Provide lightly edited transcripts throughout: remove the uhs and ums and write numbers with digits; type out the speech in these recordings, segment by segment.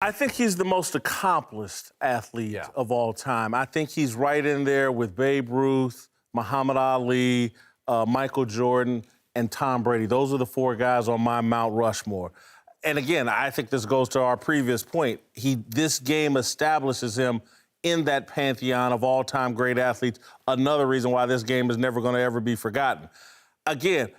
I think he's the most accomplished athlete of all time. I think he's right in there with Babe Ruth, Muhammad Ali, Michael Jordan, and Tom Brady. Those are the four guys on my Mount Rushmore. And again, I think this goes to our previous point. This game establishes him in that pantheon of all-time great athletes. Another reason why this game is never going to ever be forgotten. Again,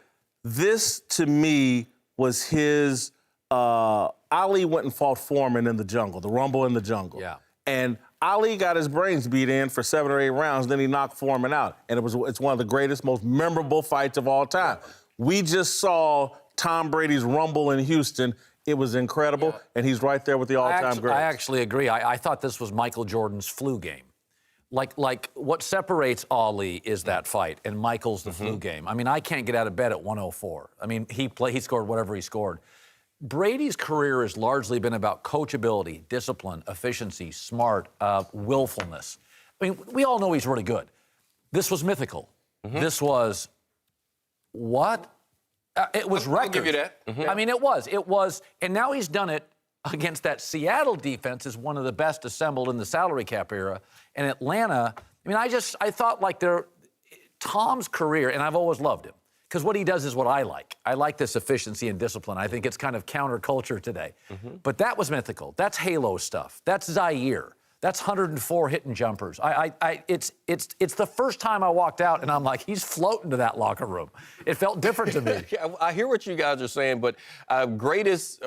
this to me was his. Ali went and fought Foreman in the jungle, the Rumble in the jungle. Yeah. And Ali got his brains beat in for 7 or 8 rounds, then he knocked Foreman out. And it's one of the greatest, most memorable fights of all time. We just saw Tom Brady's Rumble in Houston. It was incredible, and he's right there with the all-time greats. I actually agree. I thought this was Michael Jordan's flu game. Like what separates Ali is that fight, and Michael's the flu game. I mean, I can't get out of bed at 104. I mean, he scored whatever he scored. Brady's career has largely been about coachability, discipline, efficiency, smart, willfulness. I mean, we all know he's really good. This was mythical. This was what? It was record. I'll give you that. I mean, it was. And now he's done it against that Seattle defense is one of the best assembled in the salary cap era. And Atlanta, I mean, I thought like Tom's career, and I've always loved him. Because what he does is what I like. I like this efficiency and discipline. I think it's kind of counterculture today. But that was mythical. That's Halo stuff. That's Zaire. That's 104 hitting jumpers. It's the first time I walked out and I'm like, he's floating to that locker room. It felt different to me. I hear what you guys are saying, but greatest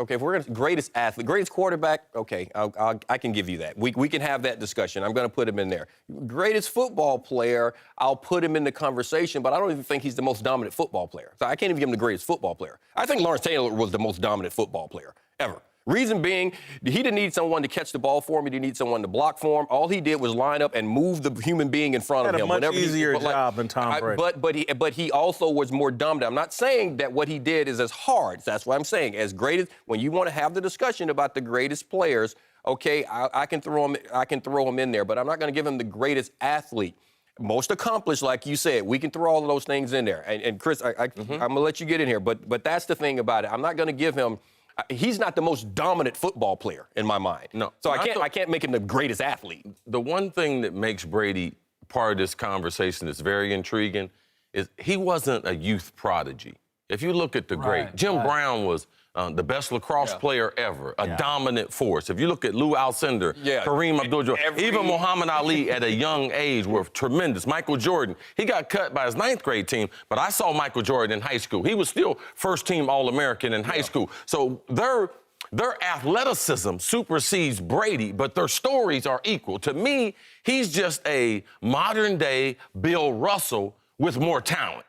athlete, greatest quarterback, okay, I can give you that. We can have that discussion. I'm going to put him in there. Greatest football player, I'll put him in the conversation, but I don't even think he's the most dominant football player. So I can't even give him the greatest football player. I think Lawrence Taylor was the most dominant football player ever. Reason being, he didn't need someone to catch the ball for him. He didn't need someone to block for him. All he did was line up and move the human being in front of him. Had a much easier job than Tom Brady. But he also was more dominant. I'm not saying that what he did is as hard. That's what I'm saying. As great as when you want to have the discussion about the greatest players, okay, I can throw him in there, but I'm not going to give him the greatest athlete. Most accomplished, like you said. We can throw all of those things in there. And Chris, I'm going to let you get in here, but that's the thing about it. I'm not going to give him. He's not the most dominant football player in my mind. No. So I can't make him the greatest athlete. The one thing that makes Brady part of this conversation that's very intriguing is he wasn't a youth prodigy. If you look at the great, Jim Brown was the best lacrosse player ever, a dominant force. If you look at Lou Alcindor, Kareem Abdul-Jabbar, even Muhammad Ali at a young age were tremendous. Michael Jordan, he got cut by his 9th grade team, but I saw Michael Jordan in high school. He was still first-team All-American in high school. So their athleticism supersedes Brady, but their stories are equal. To me, he's just a modern-day Bill Russell with more talent.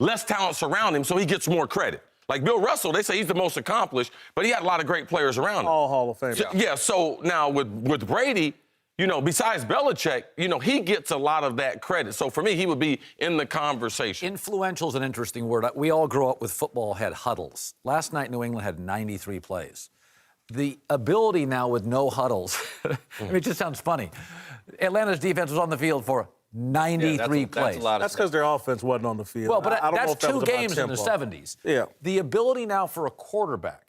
Less talent surround him, so he gets more credit. Like Bill Russell, they say he's the most accomplished, but he had a lot of great players around him. All Hall of Fame. So now with Brady, besides Belichick, he gets a lot of that credit. So for me, he would be in the conversation. Influential is an interesting word. We all grew up with football had huddles. Last night, New England had 93 plays. The ability now with no huddles, I mean, it just sounds funny. Atlanta's defense was on the field for 93 plays. That's because their offense wasn't on the field. Well, but I don't know that's if that 2 was about games in the tempo. 70s. Yeah. The ability now for a quarterback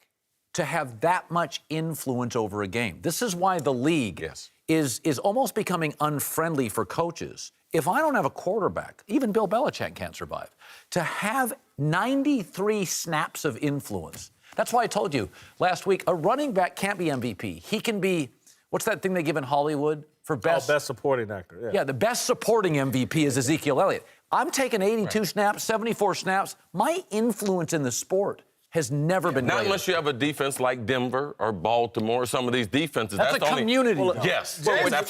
to have that much influence over a game. This is why the league is almost becoming unfriendly for coaches. If I don't have a quarterback, even Bill Belichick can't survive. To have 93 snaps of influence. That's why I told you last week, a running back can't be MVP. He can be, what's that thing they give in Hollywood? For best supporting actor. Yeah, the best supporting MVP is Ezekiel Elliott. I'm taking 82 snaps, 74 snaps. My influence in the sport has never been Not greater. unless you have a defense like Denver or Baltimore or some of these defenses. That's a community. Yes.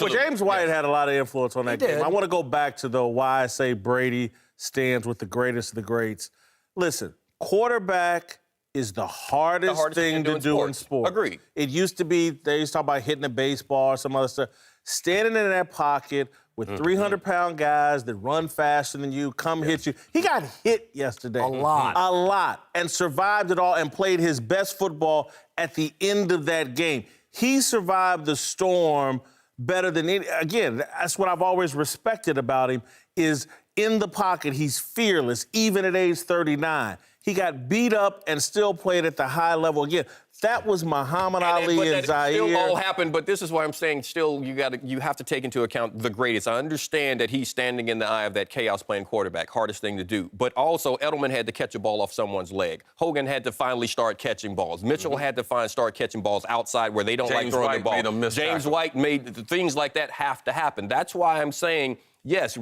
James White had a lot of influence on that game. did. I want to go back to, why I say Brady stands with the greatest of the greats. Listen, quarterback is the hardest thing to do in sports. Agreed. It used to be, they used to talk about hitting a baseball or some other stuff. Standing in that pocket with 300-pound guys that run faster than you, hit you. He got hit yesterday. A lot. And survived it all and played his best football at the end of that game. He survived the storm better than any. Again, that's what I've always respected about him, is in the pocket, he's fearless, even at age 39. He got beat up and still played at the high level. Again, That was Muhammad But Ali and that still all Zaire. happened. But this is why I'm saying still you have to take into account the greatest. I understand that he's standing in the eye of that chaos playing quarterback, hardest thing to do. But also Edelman had to catch a ball off someone's leg. Hogan had to finally start catching balls. Mitchell had to start catching balls outside where they don't like James throwing White the ball. made a missed James tackle. White made things like that have to happen. That's why I'm saying. Yes,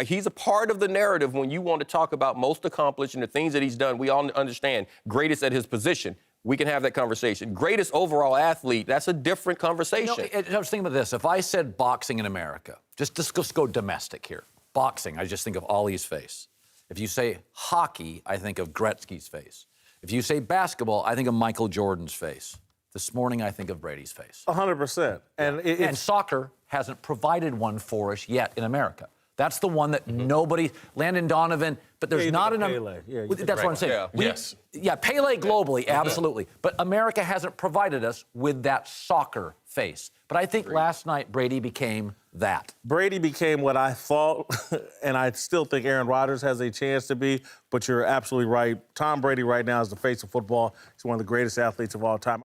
he's a part of the narrative when you want to talk about most accomplished and the things that he's done. We all understand greatest at his position. We can have that conversation. Greatest overall athlete, that's a different conversation. I was thinking about this. If I said boxing in America, just go domestic here. Boxing, I just think of Ali's face. If you say hockey, I think of Gretzky's face. If you say basketball, I think of Michael Jordan's face. This morning, I think of Brady's face. 100%. And soccer hasn't provided one for us yet in America. That's the one that nobody, Landon Donovan, but there's you not think of enough. Pele. Yeah, you think That's of what I'm saying. Yeah. Yes. Yeah, Pele globally, absolutely. But America hasn't provided us with that soccer face. But I think last night Brady became that. Brady became what I thought, and I still think Aaron Rodgers has a chance to be, but you're absolutely right. Tom Brady right now is the face of football. He's one of the greatest athletes of all time.